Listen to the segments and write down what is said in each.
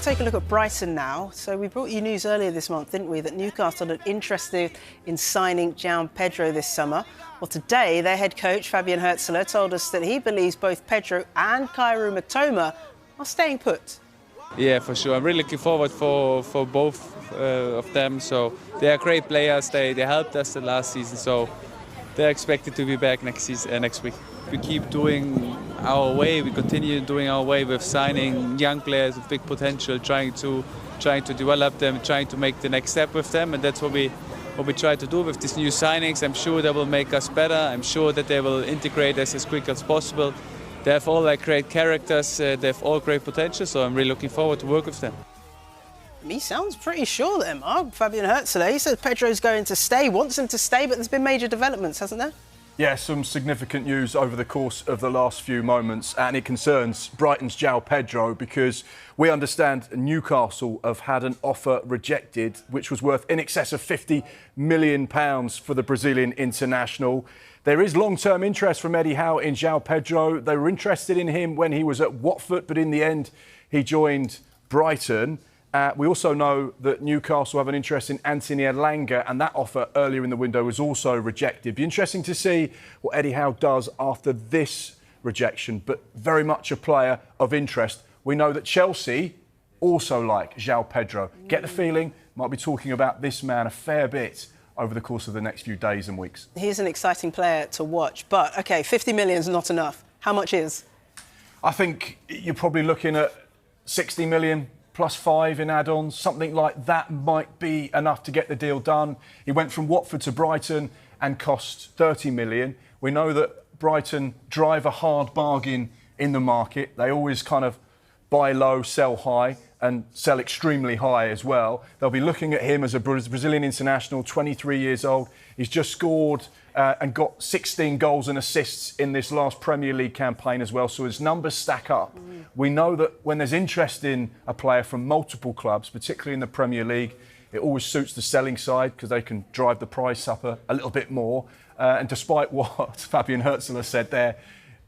take a look at Brighton now. So we brought you news earlier this month, didn't we, that Newcastle are interested in signing João Pedro this summer. Well, today their head coach, Fabian Hürzeler, told us that he believes both Pedro and Kaoru Mitoma are staying put. Yeah, for sure. I'm really looking forward for both of them. So they are great players. They helped us the last season. So they're expected to be back next week. We keep doing our way. We continue doing our way with signing young players with big potential, trying to develop them, trying to make the next step with them, and that's what we try to do with these new signings. I'm sure they will make us better. I'm sure that they will integrate us as quick as possible. They have all great characters. They have all great potential. So I'm really looking forward to work with them. He sounds pretty sure then, Mark. Fabian Hürzeler, he says Pedro's going to stay, wants him to stay, but there's been major developments, hasn't there? Yeah, some significant news over the course of the last few moments, and it concerns Brighton's João Pedro because we understand Newcastle have had an offer rejected which was worth in excess of £50 million for the Brazilian international. There is long-term interest from Eddie Howe in João Pedro. They were interested in him when he was at Watford, but in the end he joined Brighton. We also know that Newcastle have an interest in Anthony Elanga, and that offer earlier in the window was also rejected. Be interesting to see what Eddie Howe does after this rejection, but very much a player of interest. We know that Chelsea also like João Pedro. Get the feeling, might be talking about this man a fair bit over the course of the next few days and weeks. He's an exciting player to watch, but, OK, 50 million is not enough. How much is? I think you're probably looking at 60 million plus 5 in add-ons, something like that might be enough to get the deal done. He went from Watford to Brighton and cost 30 million. We know that Brighton drive a hard bargain in the market. They always kind of buy low, sell high, and sell extremely high as well. They'll be looking at him as a Brazilian international, 23 years old. He's just scored and got 16 goals and assists in this last Premier League campaign as well, so his numbers stack up. We know that when there's interest in a player from multiple clubs, particularly in the Premier League, it always suits the selling side because they can drive the price up a little bit more. And despite what Fabian Hürzeler said there,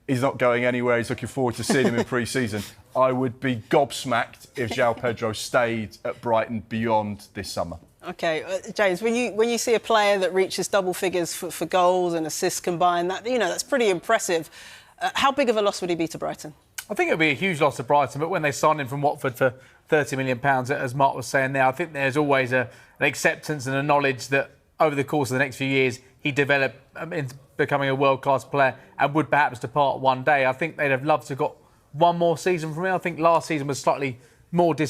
he's not going anywhere. He's looking forward to seeing him in pre-season. I would be gobsmacked if João Pedro stayed at Brighton beyond this summer. OK, James, when you see a player that reaches double figures for goals and assists combined, that's pretty impressive. How big of a loss would he be to Brighton? I think it would be a huge loss to Brighton, but when they signed him from Watford for £30 million, as Mark was saying there, I think there's always an acceptance and a knowledge that over the course of the next few years he'd develop into becoming a world-class player and would perhaps depart one day. I think they'd have loved to have got one more season from him. I think last season was slightly more disappointing.